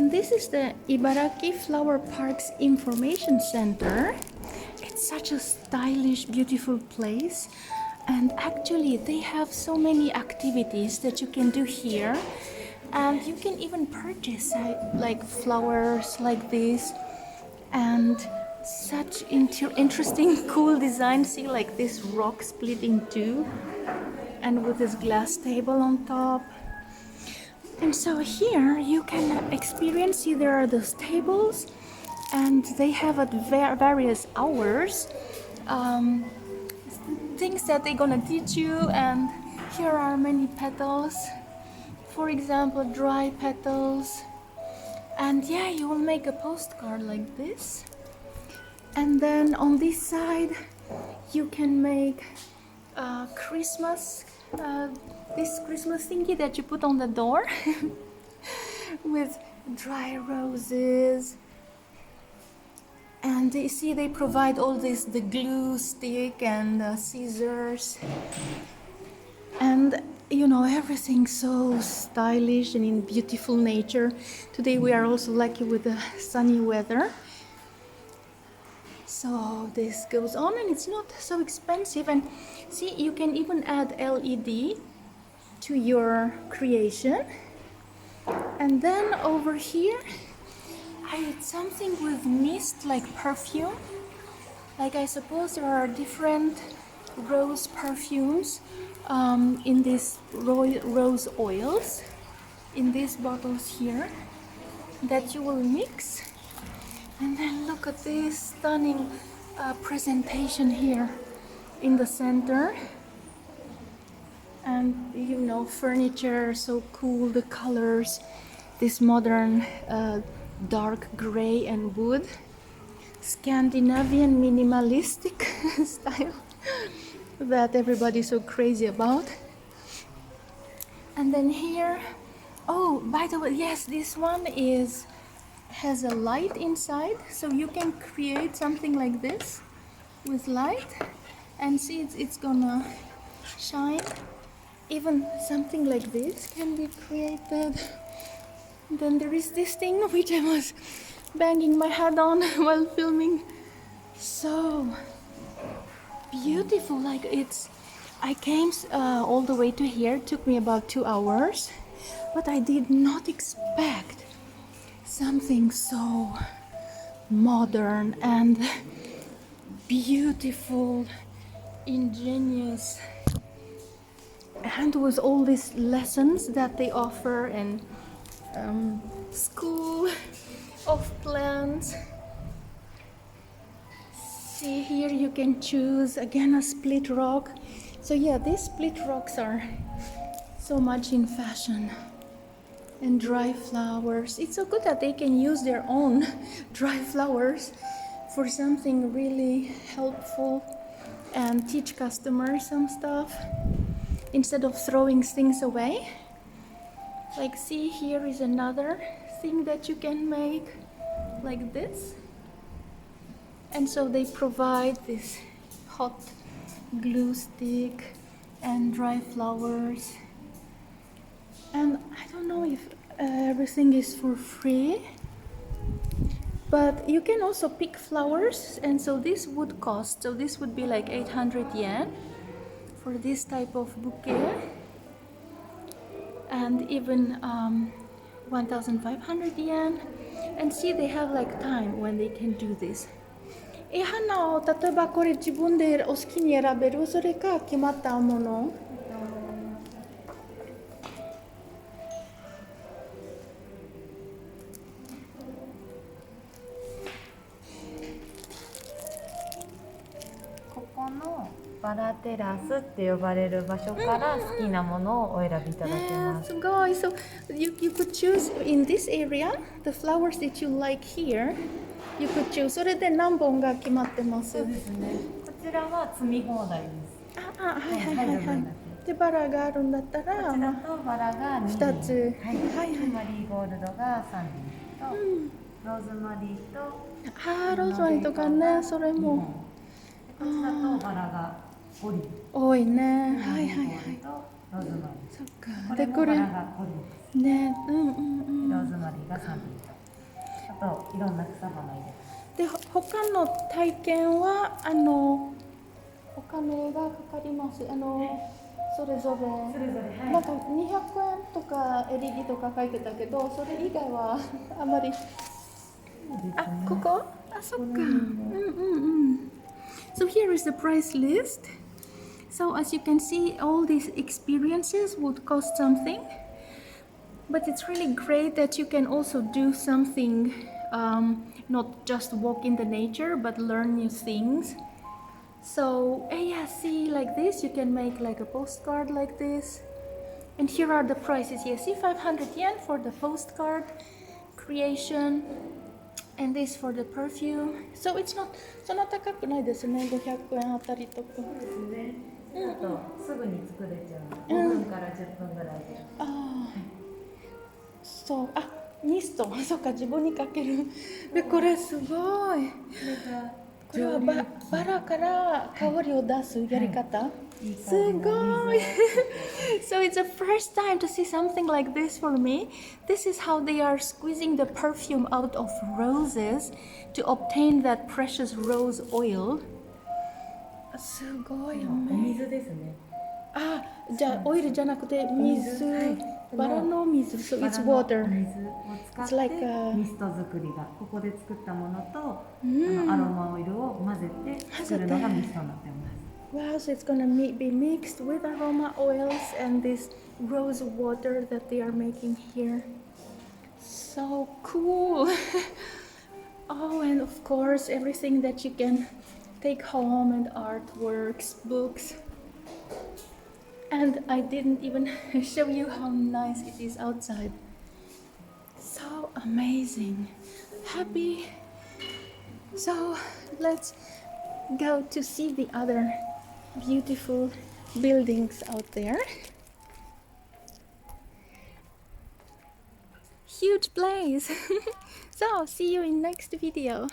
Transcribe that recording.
And this is the Ibaraki Flower Park's Information Center. It's such a stylish, beautiful place. And actually, they have so many activities that you can do here. And you can even purchase like flowers like this. And such interesting, cool design. See, like this rock split in two. And with this glass table on top. And so here you can experience, see there are those tables and they have at various hours things that they're gonna teach you, and here are many petals, for example dry petals, and yeah, you will make a postcard like this. And then on this side you can make Christmas this Christmas thingy that you put on the door with dry roses. And you see they provide all this, the glue stick and scissors, and you know, everything so stylish and in beautiful nature. Today we are also lucky with the sunny weather, so this goes on and it's not so expensive. And see, you can even add LED to your creation. And then over here I did something with mist, like perfume. Like I suppose there are different rose perfumes in these rose oils in these bottles here that you will mix. And then look at this stunning presentation here in the center. And you know, furniture, so cool, the colors, this modern dark gray and wood, Scandinavian minimalistic style that everybody's so crazy about. And then here, oh, by the way, yes, this one has a light inside, so you can create something like this with light, and see it's gonna shine. Even something like this can be created. Then there is this thing which I was banging my head on while filming. So beautiful, like I came all the way to here. It took me about 2 hours, but I did not expect something so modern and beautiful, ingenious, and with all these lessons that they offer, and school of plants. See here you can choose again a split rock. So yeah, these split rocks are so much in fashion. And dry flowers, it's so good that they can use their own dry flowers for something really helpful and teach customers some stuff instead of throwing things away. Like, see, here is another thing that you can make like this. And so they provide this hot glue stick and dry flowers. And I don't know if everything is for free, but you can also pick flowers. And so this would cost, so this would be like 800 yen for this type of bouquet. And even 1,500 yen. And see, they have like time when they can do this. 花を例えばこれ自分でお好きに選べる？それか決まったもの？ここのバラテラスって呼ばれる場所から好きなものをお選びいただけます。すごい。So you could choose in this area the flowers that you like here. You could choose. それで何本が決まってます。そうですね。こちらは積み放題です。はいはいはいはい。でバラがあるんだったら、こちらとバラが2 2つ。はい。はいはい。マリーゴールドが3輪と、ローズマリーと、ローズマリーとかね、それも。こちらとバラが5輪。多いね。はいはいはい。ローズマリー。そっか。これもバラが5輪です。ね、ローズマリーが3輪と。といろんな草花入れます。で他の体験はお金がかかります。それぞれ。それぞれ、はい、なんか200円とか LED とか書いてたけど、それ以外はあまり。あ、ここ？あ、そっか。うんうんうん。So here is the price list. So as you can see, all these experiences would cost something. But it's really great that you can also do something, not just walk in the nature, but learn new things. So, yeah, see, like this, you can make like a postcard like this. And here are the prices. You see, 500 yen for the postcard creation, and this for the perfume. So it's not そんな高くないですね。500円あたりとか。そうですね。あとすぐに作れちゃう。5分から10分ぐらいで。ああ。そう、あ、ミスト、そうか、自分にかける。で、これすごい。これはバラから香りを出すやり方。はい、すごい。So it's the first time to see something like this for me. This is how they are squeezing the perfume out of roses to obtain that precious rose oil. すごいよね。お水ですね。あ、じゃあオイルじゃなくて水、バラの水、so it's water. 水を使ってミスト作りがここで作ったものと、アロマオイルを混ぜて作るのがミストになっています。Wow, so it's gonna be mixed with aroma oils and this rose water that they are making here. So cool. Oh, and of course everything that you can take home and artworks, books. And I didn't even show you how nice it is outside. So amazing. Happy. So let's go to see the other beautiful buildings out there. Huge place. So see you in next video.